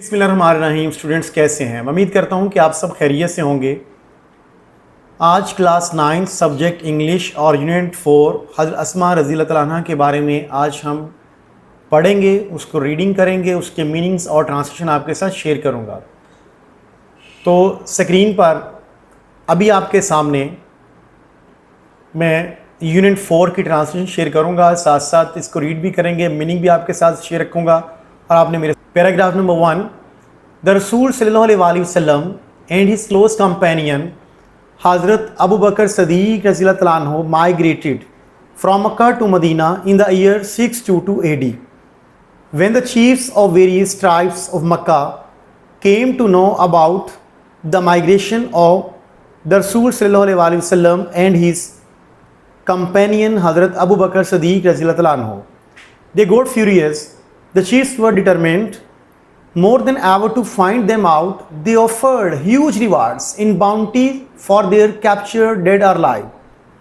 बिस्मिल्लाहिर्रहमानिर्रहीम। स्टूडेंट्स कैसे हैं? मैं उम्मीद करता हूं कि आप सब खैरियत से होंगे। आज क्लास 9 सब्जेक्ट इंग्लिश और यूनिट 4 हज़रत अस्मा रज़ी अल्लाह तआला अन्हा के बारे में आज हम पढ़ेंगे, उसको रीडिंग करेंगे, उसके मीनिंग्स और ट्रांसलेशन आपके साथ शेयर करूंगा। तो स्क्रीन पर अभी आपके सामने मैं यूनिट 4 की ट्रांसलेशन शेयर करूंगा, साथ साथ इसको रीड भी करेंगे, मीनिंग भी आपके साथ शेयर रखूँगा। और आपने मेरे पैराग्राफ नंबर 1, द रसूल सल्लल्लाहु अलैहि वसल्लम एंड हिज क्लोज कंपेनियन हज़रत अबू बकर सदीक रज़ी अल्लाह तआला अन्हु migrated from Mecca to Medina in the year 622 AD. When the chiefs of various tribes of Makkah came to know about the migration of the Rasul sallallahu alaihi wasallam and his companion Hazrat Abu Bakr Siddiq radhiyallahu anhu, they got furious. The chiefs were determined more than ever to find them out. They offered huge rewards in bounty for their captured dead or alive,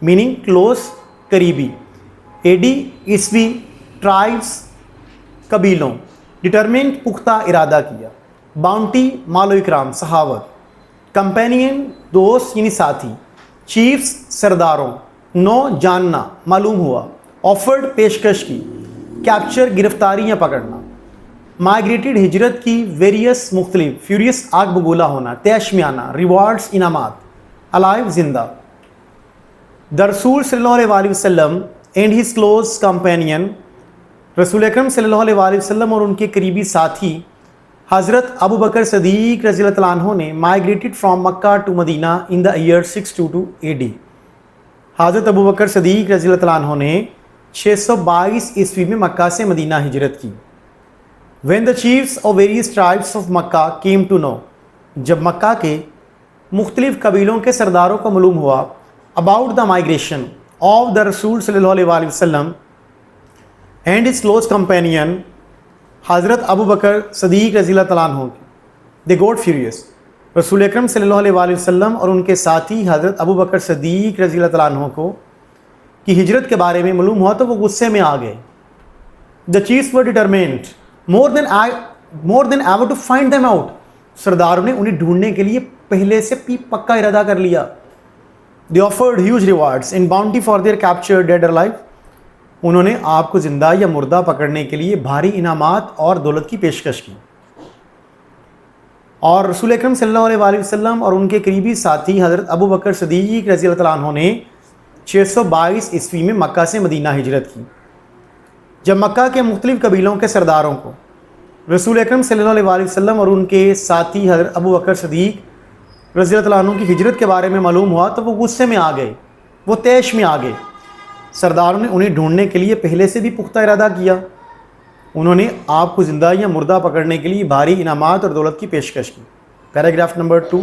meaning close करीबी. AD ईस्वी tribes कबीलों determinant पुख्ता इरादा किया. Bounty मालो इकराम सहावत. Companion दोस्त यानी साथी. Chiefs सरदारों. नो जानना मालूम हुआ. ऑफर्ड पेशकश की. कैप्चर गिरफ्तारी या पकड़ना. माइग्रेटेड हिजरत की. वेरियस मुख्तलिफ. फ्यूरियस आग बगूला होना. तैश में आना. रिवार्ड्स इनामात. अलाइव जिंदा. द रसूल सल्लल्लाहु अलैहि वसल्लम एंड हिज क्लोज कंपेनियन, रसूल अकरम सल्लल्लाहु अलैहि वसल्लम और उनके करीबी साथी हज़रत अबू बकर सदीक रज़ी अल्लाह तआला अन्हु ने migrated from Mecca to Medina in the year 622 AD. हज़रत अबू बकर सदीक रज़ी अल्लाह तआला अन्हु ने 622 ईस्वी में मक्का से मदीना हिजरत की. When the chiefs of various tribes of Makkah came to know, जब मक्का के मुख्तलिफ कबीलों के सरदारों को मालूम हुआ about the migration of the रसूल सल्लल्लाहु अलैहि वसल्लम and his close companion हज़रत अबू बकर सदीक रज़ी अल्लाह तआला अन्हु, they got furious. रसूल अकरम सल्लल्लाहु अलैहि वसल्लम और उनके साथी हज़रत अबू बकर सदीक रज़ी अल्लाह तआला अन्हु को कि हिजरत के बारे में मालूम हुआ तो वो गुस्से में आ गए. The chiefs were determined more than ever to find them out. सरदारों ने उन्हें ढूंढने के लिए पहले से पक्का इरादा कर लिया. They offered huge rewards in bounty for their captured dead और लाइफ. उन्होंने आपको जिंदा या मुर्दा पकड़ने के लिए भारी इनामात और दौलत की पेशकश की. और रसूल अकरम सल्लल्लाहु अलैहि वसल्लम और उनके करीबी साथी हज़रत अबू बकर सदीक रज़ी अल्लाह तआला अन्हु ने 622 ईस्वी में मक्का से मदीना हिजरत की. जब मक्का के मुख्तलिफ कबीलों के सरदारों को रसूल अकरम सल्लल्लाहु अलैहि वसल्लम और उनके साथी हज़रत अबू बकर सदीक रज़ी अल्लाह तआला अन्हु की हिजरत के बारे में मालूम हुआ तो वो गुस्से में आ गए, वो तैश में आ गए. सरदारों ने उन्हें ढूंढने के लिए पहले से भी पुख्ता इरादा किया. उन्होंने आपको ज़िंदा या मुर्दा पकड़ने के लिए भारी इनामात और दौलत की पेशकश की. Paragraph number 2.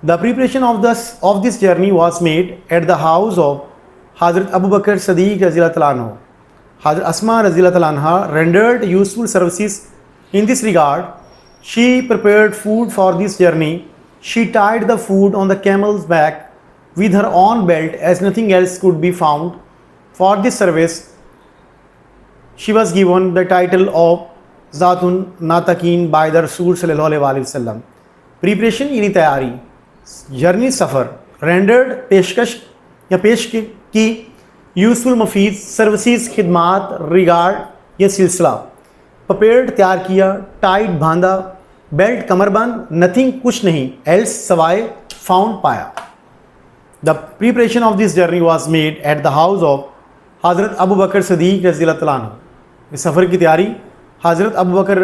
The preparation of this journey was made at the house of Hazrat Abu Bakr Siddiq radhiyallahu ta'ala anhu. Hazrat Asma radhiyallahu ta'ala anha rendered useful services in this regard. She prepared food for this journey. She tied the food on the camel's back with her own belt as nothing else could be found. For this service, she was given the title of Zatun Natakin by the Rasul sallallahu alaihi wasallam. Preparation यानी तैयारी. Journey सफ़र. Rendered पेशकश या पेश की. Useful मुफीद. Services खिदमात. Regard या सिलसिला. Prepared तैयार किया. टाइट बांधा. बेल्ट कमरबंद. नथिंग कुछ नहीं. एल्स सवाए. फाउंड पाया. The preparation of this journey was made at the house of हज़रत अबू बकर सदीक रज़ी अल्लाह तआला अन्हु. इस सफ़र की तैयारी हज़रत अबू बकर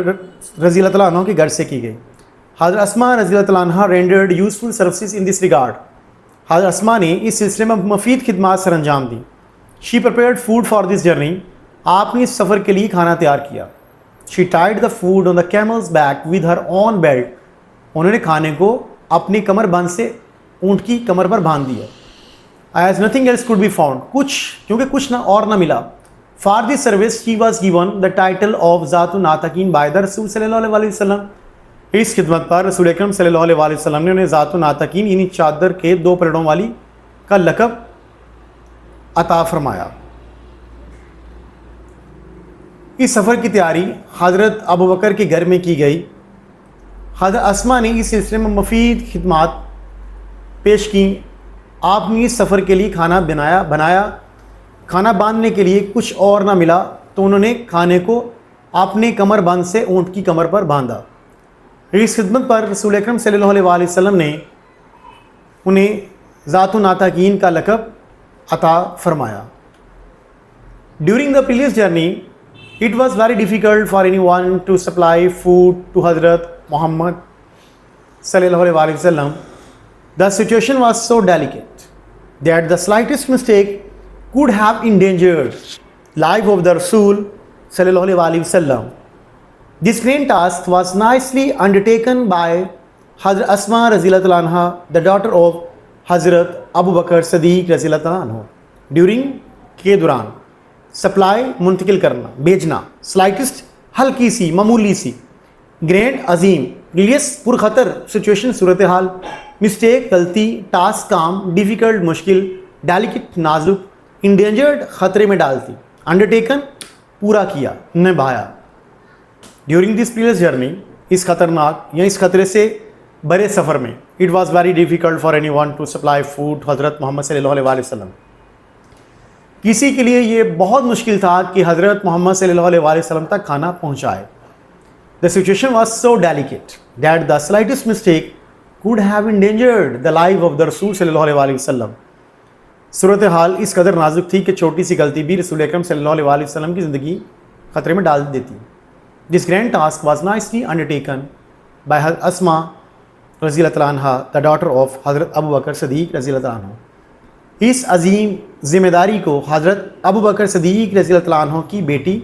रज़ी अल्लाह तआला अन्हु के घर से की गई. हज़रत अस्मा रज़ी अल्लाह तआला अन्हा rendered useful services in this regard. हज़रत अस्मा ने इस सिलसिले में मुफीद खिदमात सर अंजाम दी. She prepared food for this journey. आपने इस सफ़र के लिए खाना तैयार किया. She tied the food on the camel's back with her own belt. उन्होंने खाने को अपनी कमर बंद से ऊँट की कमर पर बांध दिया. As nothing else could be found. क्योंकि कुछ ना और ना मिला. For this service she was given the title of Zatun Nitaqain by the रसूल सल्लल्लाहु अलैहि वसल्लम. इस खिदमत पर रसूल अकरम सल्लल्लाहु अलैहि वसल्लम ने उन्हें ज़ातुन नातकीन यानी चादर के 2 पलड़ों वाली का लक़ब अता फरमाया. इस सफ़र की तैयारी हज़रत अबू बकर के घर में की गई। हज़रत अस्मा ने इस सिलसिले में मुफीद खिदमात पेश की। आपने इस सफ़र के लिए खाना बनाया। खाना बांधने के लिए कुछ और ना मिला तो उन्होंने खाने को अपने कमरबंद से ऊँट की कमर पर बांधा। इस खिदमत पर रसूल अकरम सल्लल्लाहु अलैहि वसल्लम ने उन्हें ज़ातुन नाताकीन का लक़ब अता फरमाया। During the period journey it was very difficult for anyone to supply food to Hazrat Muhammad sallallahu alaihi wasallam. The situation was so delicate that the slightest mistake could have endangered life of the Rasul sallallahu alaihi wasallam. This great task was nicely undertaken by Hazrat Asma raziyallahu anha, the daughter of Hazrat Abu Bakr Siddiq raziyallahu anhu. During के दौरान supply मुंतकिल करना, भेजना, slightest हल्की सी, मामूली सी, grand अजीम, ग्लियस पुरखतर situation सूरत हाल, mistake गलती, task काम, difficult मुश्किल, डेलिकेट नाजुक, इंडेंजर्ड ख़तरे में डालती, अंडरटेकन पूरा किया, निभाया। ड्यूरिंग दिस पीरियड जर्नी, इस खतरनाक या इस खतरे से बड़े सफ़र में, it was very difficult for any one two supply food हज़रत मोहम्मद सल्लल्लाहु अलैहि वसल्लम। किसी के लिए ये बहुत मुश्किल था कि हज़रत मोहम्मद सल्लल्लाहु अलैहि वसल्लम तक खाना पहुँचाए। The situation was so delicate that the slightest mistake could have endangered the life of the रसूल सल्लल्लाहु अलैहि वसल्लम। सूरत हाल इस कदर नाजुक थी कि छोटी सी गलती भी रसूल अकरम सल्लल्लाहु अलैहि वसल्लम की ज़िंदगी ख़तरे में डाल देती। This grand task was nicely undertaken by हज़रत अस्मा रज़ियल्लाहु अन्हा, द डॉटर ऑफ हज़रत अबू बकर सिद्दीक़ रज़ियल्लाहु अन्हु। इस अजीम ज़िम्मेदारी को हज़रत अबू बकर सिद्दीक़ रज़ियल्लाहु अन्हु की बेटी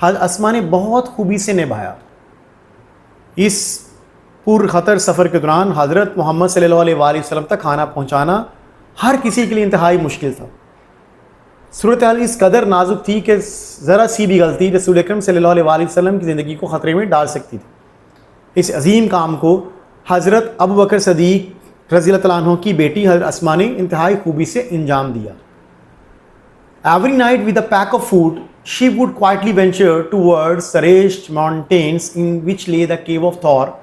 हज़रत अस्मा ने बहुत खूबी से निभाया। इस पुरखतर सफ़र के दौरान हज़रत मोहम्मद सल्लल्लाहु अलैहि वसल्लम तक खाना पहुंचाना हर किसी के लिए इंतहाई मुश्किल था। सूरत हाल इस कदर नाजुक थी कि ज़रा सी भी गलती रसूल अकरम सल्लल्लाहु अलैहि वसल्लम की ज़िंदगी को ख़तरे में डाल सकती थी। इस अजीम काम को हज़रत अबू बकर सिद्दीक़ रज़ियल्लाहु अन्हु की बेटी हज़रत अस्मा ने इंतहाई खूबी से अंजाम दिया। Every night with a pack of food she would quietly venture towards the raised mountains in which lay the cave of Thawr.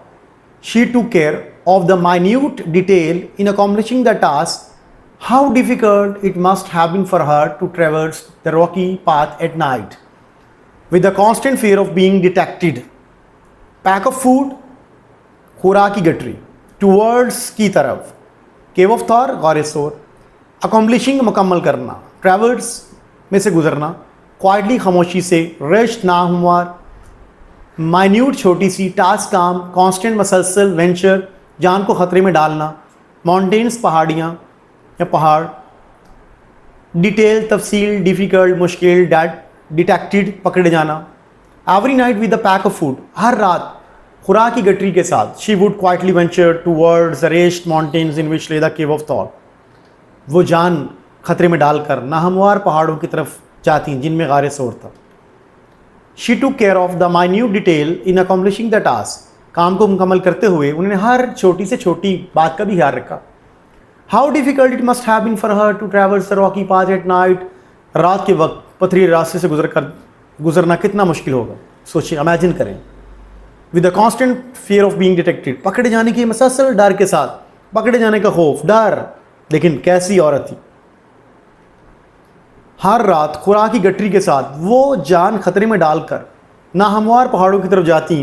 She took care of the minute detail in accomplishing the task. How difficult it must have been for her to traverse the rocky path at night with the constant fear of being detected. Pack of food, खुराक की गठरी, towards की तरफ, केव of Thor गार सोर, अकॉम्प्लिशिंग मुकम्मल करना, traverse में से गुजरना, क्वाइटली खामोशी से, रेस्ट नाहमवार, माइन्यूट छोटी सी, टास्क काम, कांस्टेंट मसलसल, वेंचर जान को ख़तरे में डालना, माउंटेन्स पहाड़ियाँ या पहाड़, डिटेल तफसील, डिफ़िकल्ट मुश्किल, डिटेक्टेड पकड़े जाना। Every night with the pack of food, हर रात खुराक की गठरी के साथ। She would quietly venture towards the raised mountains in which lay the cave of thought. वो जान ख़तरे में डालकर नाहमवार पहाड़ों की तरफ जाती जिनमें गारे सोर था। She took care of the minute detail in accomplishing the task. काम को मुकम्मल करते हुए उन्होंने हर छोटी से छोटी बात का भी ख्याल रखा। How difficult it must have been for her to traverse the rocky path at night. रात के वक्त पथरीले रास्ते से गुजरना कितना मुश्किल होगा, सोचिए, इमेजिन करें। With the constant fear of being detected, पकड़े जाने के मसलसल डर के साथ, पकड़े जाने का खौफ, डर। लेकिन कैसी औरत थी। हर रात खुराक की गठरी के साथ वो जान खतरे में डालकर नाहमवार पहाड़ों की तरफ जाती,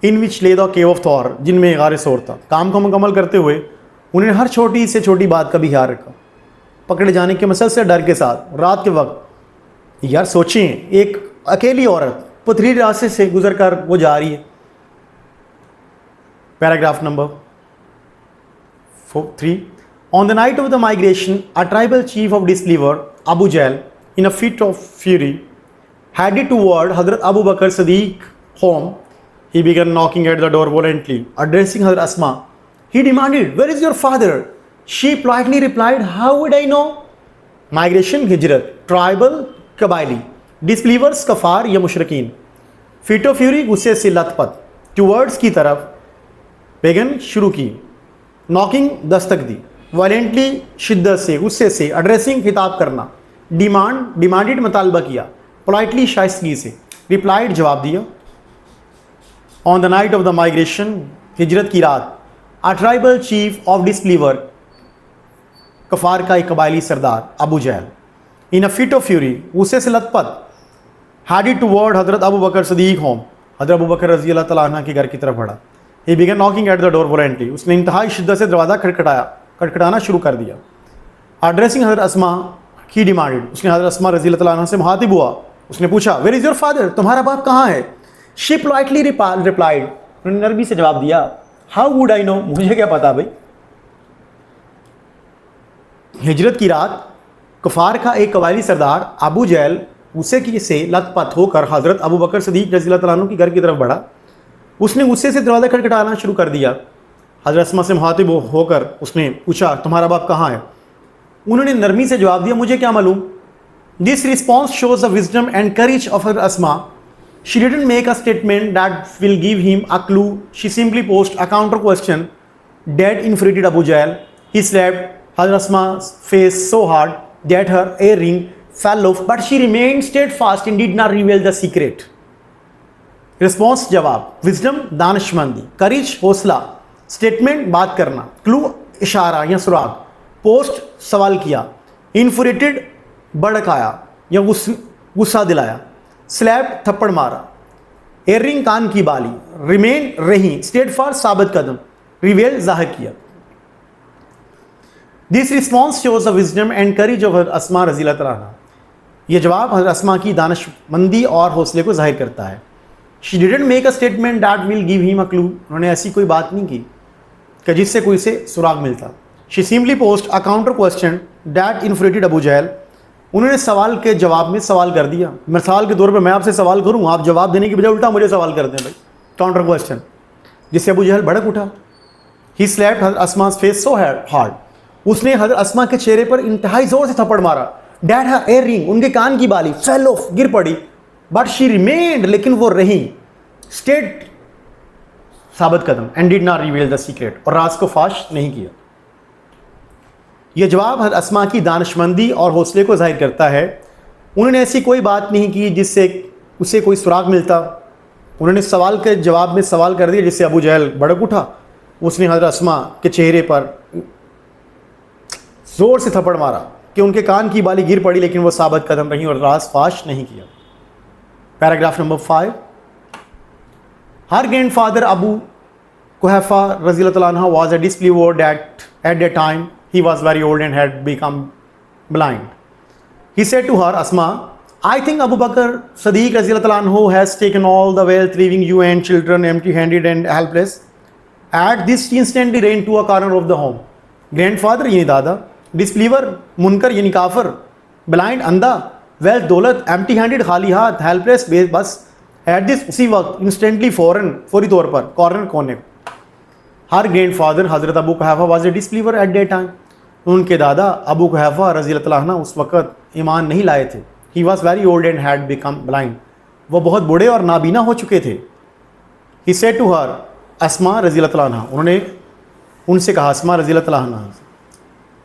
इन which lay the cave of Thor, जिनमें गारे सोर था। काम को मुकम्मल करते हुए उन्होंने हर छोटी से छोटी बात का भी ख्याल रखा, पकड़े जाने के मसलसल डर के साथ, रात के वक्त। यार सोचें, एक अकेली औरत पथरीले रास्ते से गुजर कर वो जा रही है। Paragraph number 3. On the night of the migration, a tribal chief of disbeliever, Abu Jahl, in a fit of fury, headed toward Hazrat Abu Bakr Siddiq home. He began knocking at the door violently. Addressing Hazrat Asma, he demanded, "Where is your father?" She politely replied, "How would I know?" Migration, hijrat, tribal, कबायली, disbelievers, कफ़ार या मुशरकीन, fit of fury, गुस्से से लथपथ, towards की तरफ, बेगन शुरू की, knocking Dastak दी, violently शिद्दत से, गुस्से से, एड्रेसिंग खिताब करना, डिमांडेड मुतालबा किया, पोलाइटली शाइस्तगी से, रिप्लाइड जवाब दिया, on the night of the migration, हिजरत की रात, a tribal chief of disbeliever, कफार का एक कबायली सरदार Abu Jahl, in a fit of fury, गुस्से से लथपथ, हेडेड टुवर्ड हजरत अबू बकर सदीक होम, हजरत अबू बकर रजी अल्लाह तआला अन्हु के घर की तरफ बढ़ा। He began knocking at the door voluntarily, उसने इंतहाई शिद्दत से दरवाज़ा खटखटाना शुरू कर दिया। एड्रेसिंग हजरत अस्मा ही डिमांडेड, उसने हजरत अस्मा रजी अल्लाह तआला अन्हा से मुखातिब हुआ, उसने पूछा, वेयर इज़ योर फादर, तुम्हारा बाप कहाँ है? शी पोलाइटली रिप्लाइड, उन्होंने नरमी से जवाब दिया, हाउ वुड आई नो, मुझे क्या पता भाई। हिजरत की रात, कफार का एक कबायली सरदार अबू जहल गुस्से की से लथपथ होकर हजरत अबू बकर सदीक रज़ी अल्लाह तआला अन्हु के घर की तरफ बढ़ा। उसने गुस्से से दरवाज़ा खटखटाना शुरू कर दिया। हजरत अस्मा से मुखातिब होकर उसने पूछा, तुम्हारा बाप कहाँ है? उन्होंने नरमी से जवाब दिया, मुझे क्या मालूम। This response shows the wisdom and courage of her Asma. She didn't make a statement that will give him a clue, she simply posed a counter question, that infuriated Abu Jahl, he slapped Hazrat Asma's face so hard that her earring fell off, but she remained steadfast and did not reveal the secret. Response जवाब, wisdom दानिशमंदी, करेज हौसला, statement बात करना, clue इशारा या सुराग, post सवाल किया, इन्फ्रेटेड भड़काया या गुस्सा दिलाया, स्लैप थप्पड़ मारा, एयरिंग कान की बाली, रिमेन रही, स्टेडफास्ट साबित कदम, रिवेल जाहिर किया। This response shows the wisdom and courage of Asma रज़ी अल्लाह तआला अन्हा। यह जवाब हज़रत अस्मा की दानिशमंदी और हौसले को जाहिर करता है। She didn't make a statement that will give him a clue, उन्होंने ऐसी कोई बात नहीं की कि जिससे कोई से सुराग मिलता। She simply posed a counter question that infuriated Abu Jahl, उन्होंने सवाल के जवाब में सवाल कर दिया। मिसाल के तौर पर मैं आपसे सवाल करूँ, आप जवाब देने की बजाय उल्टा मुझे सवाल करते हैं भाई, काउंटर क्वेश्चन, जिससे अबू जहल भड़क उठा। ही स्लैप्ड हज़रत अस्मा's फेस सो हार्ड, उसने हज़रत अस्मा के चेहरे पर इंतहाई जोर से थप्पड़ मारा। डैट हर एयरिंग, उनके कान की बाली, फेल ऑफ, गिर पड़ी, बट शी रिमेन्ड, लेकिन वो रही, स्टेड साबित कदम, and did not reveal the secret, और राज को फाश नहीं किया। यह जवाब हज़रत अस्मा की दानिशमंदी और हौसले को जाहिर करता है। उन्होंने ऐसी कोई बात नहीं की जिससे उसे कोई सुराग मिलता। उन्होंने सवाल के जवाब में सवाल कर दिया, जिससे अबू जहल भड़क उठा। उसने हज़रत अस्मा के चेहरे पर जोर से थप्पड़ मारा कि उनके कान की बाली गिर पड़ी, लेकिन वो साबित कदम रही और राज फाश नहीं किया। Paragraph number 5, her grandfather Abu Quhafa रज़ी अल्लाह तआला अन्हु was a disbeliever that at that time he was very old and had become blind. He said to her, Asma, I think Abu Bakr Siddiq रज़ी अल्लाह तआला अन्हु has taken all the wealth, leaving you and children empty-handed and helpless. At this he instantly ran to a corner of the home. Grandfather यानी दादा, disbeliever मुनकर यानी काफर, blind अंधा, wealth दौलत, एम्प्टी हैंडेड खाली हाथ, हेल्पलेस बस। एट दिस उसी वक्त, इंस्टेंटली फौरी तौर पर, कॉर्नर कोने। Her grandfather Hazrat Abu Kuhafa was a disbeliever at that time, उनके दादा अबू कुहैफा रज़ी अल्लाह तआला अन्हु उस वक़्त ईमान नहीं लाए थे। He was very old and had become blind, वो बहुत बूढ़े और नाबीना हो चुके थे। ही सेड टू हर, अस्मा रज़ी अल्लाह तआला अन्हा, उन्होंने उनसे कहा, अस्मा रज़ी अल्लाह तआला अन्हा,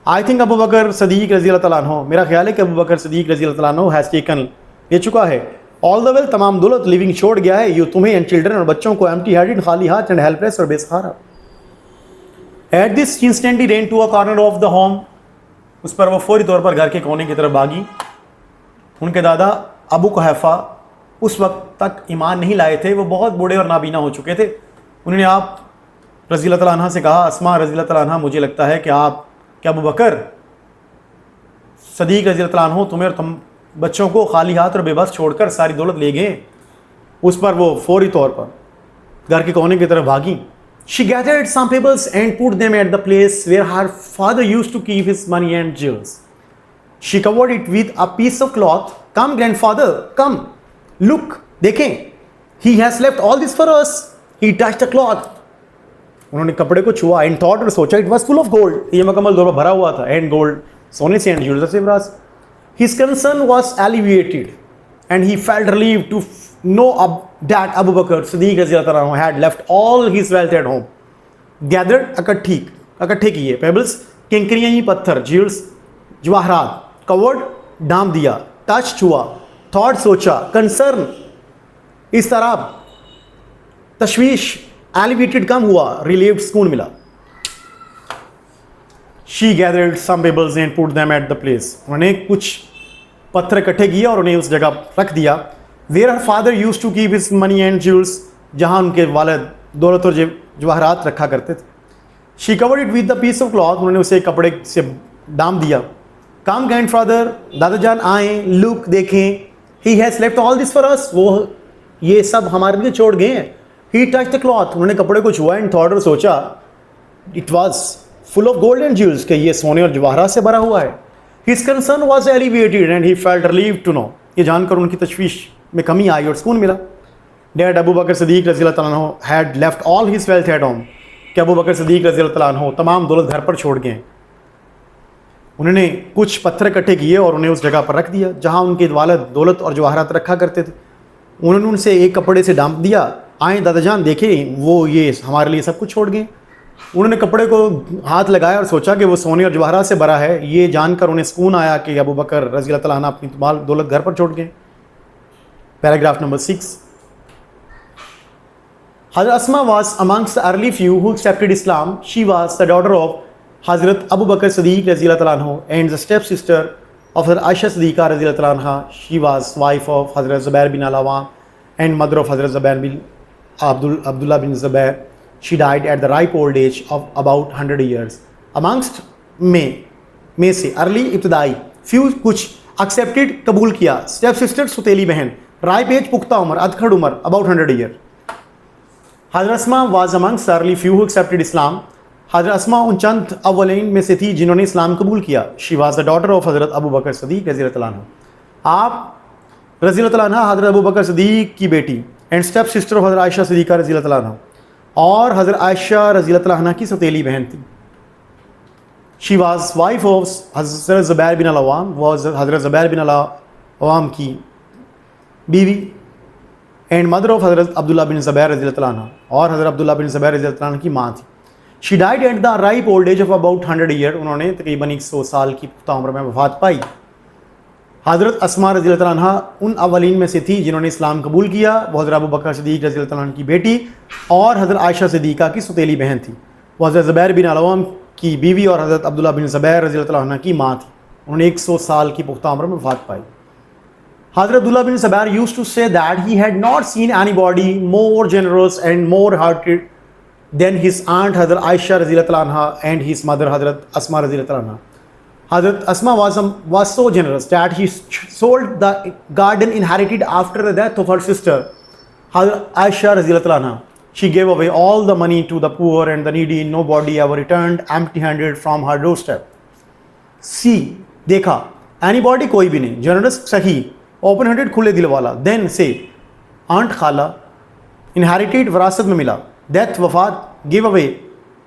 आई थिंक अबू बकर सदीक रज़ी अल्लाह तआला अन्हु, मेरा ख्याल है कि अबू बकर सदीक रज़ी अल्लाह तआला अन्हु हैज़ टेकन, ले चुका है, ऑल द वेल्थ, तमाम दौलत, लिविंग, छोड़ गया है, यू तुम्हें एंड चिल्ड्रन, और बच्चों को, एम्प्टी हैंडेड, खाली हाथ, एंड हेल्पलेस, और बेसहारा। At this instantly ran to a corner of the home, उस पर वो फौरी तौर पर घर के कोने की तरफ भागी। उनके दादा अबू कुहैफा उस वक्त तक ईमान नहीं लाए थे, वो बहुत बूढ़े और नाबीना हो चुके थे। उन्होंने आप रज़ी अल्लाह तआला अन्हा से कहा, अस्मा रज़ी अल्लाह तआला अन्हा, मुझे लगता है कि आप, क्या अबू बकर सदीक रज़ी अल्लाह तआला अन्हु तुम्हें और तुम बच्चों को खाली हाथ और बेबस छोड़कर सारी दौलत ले गए। उस पर वो फौरी तौर पर घर के कोने की तरफ भागी। She gathered some pebbles and put them at the place where her father used to keep his money and jewels. She covered it with a piece of cloth. Come grandfather, come, look, देखें, he has left all this for us. He touched the cloth, उन्होंने कपड़े को छुआ, and thought, और सोचा, it was full of gold, ये मुकम्मल तौर पर भरा हुआ था, एंड गोल्ड, सोने से, एंड ज्वेलरी से भरा। His concern was alleviated and he felt relieved to know that Abu Bakr Siddiq रज़ी अल्लाह तआला अन्हु had left all his wealth at home. Gathered, इकट्ठे किए, पेबल्स, किंकरियाँ, पत्थर, ज्वेल्स, जवाहरात, कवर्ड, डाम दिया, टच, छुआ, थॉट, सोचा, कंसर्न, इस तरह तशवीश एलिवेटेड कम हुआ, रिलीव्ड सुकून मिला। She gathered some pebbles and put them at the place, उन्होंने कुछ पत्थर इकट्ठे किए और उन्हें उस जगह रख दिया। Where her father used to keep his money and jewels, जहाँ उनके वालिद दौलत और जवाहरात रखा करते थे। She covered it with the piece of cloth, उन्होंने उसे कपड़े से डाम दिया। कम ग्रैंडफादर, दादाजान आए, लुक देखें, he has left all this for अस, वो ये सब हमारे लिए छोड़ गए हैं। ही टच द क्लॉथ, उन्होंने कपड़े को छुआ एंड थॉट, और सोचा it was full of gold and jewels, कि ये सोने और जवाहरात से भरा हुआ है। His concern was elevated and he felt relieved to know, ये जानकर उनकी तशवीश में कमी आई और सुकून मिला। डैड अबू बकर सिद्दीक रज़ी अल्लाह तआला अन्हु had left all his wealth at home, कि अबू बकर सिद्दीक रज़ी अल्लाह तआला अन्हु तमाम दौलत घर पर छोड़ गए। उन्होंने कुछ पत्थर इकट्ठे किए और उन्हें उस जगह पर रख दिया जहाँ उनके वालिद दौलत और जवाहरात रखा करते थे। उन्होंने उनसे एक कपड़े से डांप दिया, आए दादाजान देखें, वो ये हमारे लिए सब कुछ छोड़ गए। उन्होंने कपड़े को हाथ लगाया और सोचा कि वो सोने और जवाहरात से भरा है। ये जानकर उन्हें सुकून आया कि अबू बकर रज़ी अल्लाह तआला अन्हु अपनी माल दौलत घर पर छोड़ गए। Paragraph number 6। हज़रत अस्मा was amongst the early few who accepted Islam. She was the daughter of Hazrat Abu Bakr Siddiq रज़ी अल्लाह तआला अन्हु and the step sister of Hazrat Aisha Siddiqa रज़ी अल्लाह तआला अन्हा. She was wife of Hazrat Zubair bin Al-Awwam and mother of Hazrat Zubair bin Abdullah bin Zubair. She died at the ripe old age of about 100 years. Amongst में से early इब्तदाई few कुछ accepted कबूल किया, step sister सुतेली बहन, ripe age पुख्ता उम्र, अधखड़ उम्र about 100 year. Hazrat Asma was amongst early few who accepted Islam. Hazrat Asma उन चंद अव्वलीन में से थी जिन्होंने इस्लाम कबूल किया। She was the daughter of हज़रत अबू बकर सिद्दीक रज़ी अल्लाह तआला अन्हु, आप रज़ी अल्लाह तआला अन्हा हज़रत अबू बकर सिद्दीक की बेटी एंड स्टेप सिस्टर ऑफ हज़रत आयशा सिद्दीक़ा रज़ी अल्लाह तआला अन्हा, और हज़रत आयशा रज़ी अल्लाह तआला अन्हा की सौतेली बहन थी। शी वाज वाइफ ऑफ हज़रत ज़ुबैर बिन अल-अव्वाम, वाज हज़रत ज़ुबैर बिन अल-अव्वाम की बीवी एंड मदर ऑफ हज़रत अब्दुल्ला बिन ज़ुबैर रज़ी अल्लाह तआला अन्हु, और हज़रत अब्दुल्ला बिन ज़ुबैर रज़ी अल्लाह तआला अन्हु की माँ थी। She died at the ripe old age of about 100 year, उन्होंने तकरीबन 100 साल की पुख्ता उम्र में वफ़ात पाई। हज़रत अस्मा रज़ी अल्लाह तआला अन्हा उन अवलीन में से थी जिन्होंने इस्लाम कबूल किया। वो हज़रत अबू बकर सिद्दीक रज़ी अल्लाह तआला अन्हु की बेटी और हज़रत आयशा सिद्दीक़ा की सौतेली बहन थी। वो हज़रत ज़ुबैर बिन अल-अव्वाम की बीवी और हज़रत अब्दुल्ला बिन ज़ुबैर रज़ी अल्लाह तआला अन्हु की माँ थी। उन्होंने 100 साल की पुख्ता उम्र में वफ़ात पाई। Hazrat Abdullah bin Zubair used to say that he had not seen anybody more generous and more hearted than his aunt Hazrat Aisha radhiyallahu anha and his mother Hazrat Asma radhiyallahu anha. Hazrat Asma was so generous that he sold the garden inherited after the death of her sister Hazrat Aisha radhiyallahu anha. She gave away all the money to the poor and the needy. Nobody ever returned empty-handed from her doorstep. See, देखा, anybody कोई भी नहीं, generous सही, open hearted खुले दिल वाला। Then से aunt खाला, इनहेरिटेड वरासत में मिला, डेथ वफात, गिव अवे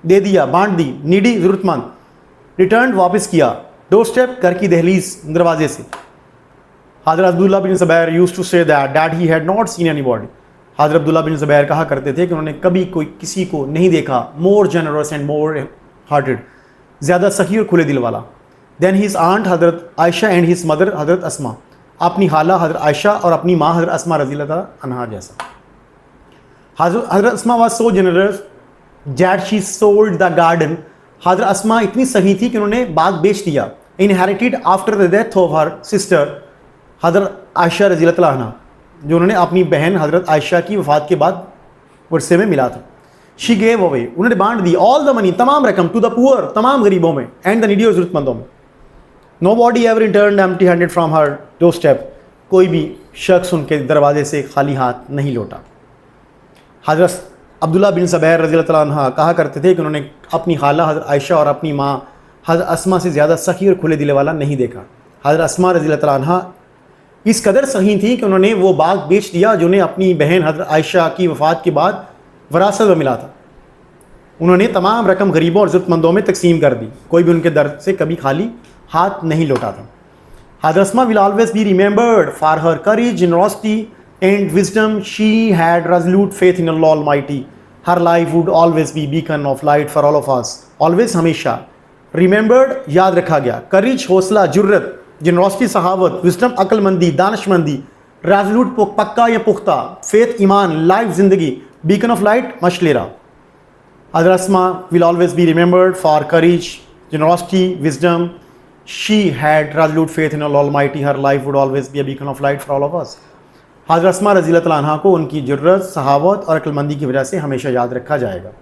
दे दिया, बांट दी, नीडी ज़रूरतमंद, रिटर्न वापस किया, डोर स्टेप घर की दहलीज दरवाजे से। हज़रत Abdullah bin Zubair used to say that he had not seen anybody. हज़रत अब्दुल्ला बिन ज़ुबैर कहा करते थे कि उन्होंने कभी कोई किसी को नहीं देखा मोर जनरस एंड मोर हार्टेड, ज़्यादा सखी और खुले दिल वाला। देन हिज आंट हज़रत आयशा एंड हिज मदर हज़रत अस्मा, अपनी खाला हज़रत आयशा और अपनी माँ हज़रत अस्मा रज़ी अल्लाह अन्हा जैसा। हज़रत अस्मा was so generous that she sold the garden. हज़रत अस्मा इतनी सही थी कि उन्होंने बाग बेच दिया। Inherited after the death of her sister हज़रत आयशा रज़ी अल्लाह अन्हा, जो उन्होंने अपनी बहन हज़रत आयशा की वफ़ात के बाद वर्से में मिला था। शी गेव अवे, उन्होंने बांट दी, ऑल द मनी, तमाम रकम, टू द पुअर, तमाम गरीबों में, एंड द नीडी और ज़रूरतमंदों में। Nobody ever returned empty-handed from her doorstep. कोई भी शख्स उनके दरवाजे से खाली हाथ नहीं लौटा। हज़रत अब्दुल्ला बिन ज़ुबैर रज़ी अल्लाह अन्हा कहा करते थे कि उन्होंने अपनी खाला हज़रत आयशा और अपनी माँ हज़रत अस्मा से ज़्यादा सखी और खुले दिल वाला नहीं देखा। हज़रत अस्मा रज़ी अल्लाह अन्हा इस कदर सही थी कि उन्होंने वो बाग बेच दिया जो उन्हें अपनी बहन हज़रत आयशा की वफ़ात के बाद वरासत में मिला था। उन्होंने तमाम रकम गरीबों और ज़रूरतमंदों में तकसीम कर दी। कोई भी उनके दर से कभी खाली हाथ नहीं लौटा था। हज़रत अस्मा will always be remembered for her courage, generosity and wisdom. She had resolute faith in Allah Almighty. Her life would always be beacon of light for all of us. Always, हमेशा। Remembered, याद रखा गया। Courage, हौसला, जुर्रत, generosity, सहावत, wisdom, अक्लमंदी, दानशमंदी, resolute पक्का या पुख्ता, faith ईमान, life ज़िंदगी, beacon of light मशलेरा। हज़रत अस्मा will always be remembered for courage, generosity, wisdom. She had resolute faith in Allah Almighty. Her life would always be a beacon of light for all of us. हज़रत अस्मा रज़ियल्लाहु अन्हा को उनकी जुर्रत, सहावत और अक्लमंदी की वजह से हमेशा याद रखा जाएगा।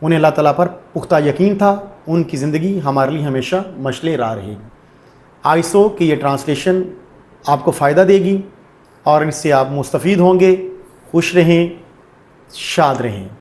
उन्हें अल्लाह ताला पर पुख्ता यकीन था, उनकी ज़िंदगी हमारे लिए हमेशा मशले राह रहेगी। आइसो कि ये ट्रांसलेशन आपको फ़ायदा देगी और इससे आप मुस्तफ़ीद होंगे। खुश रहें, शाद रहें।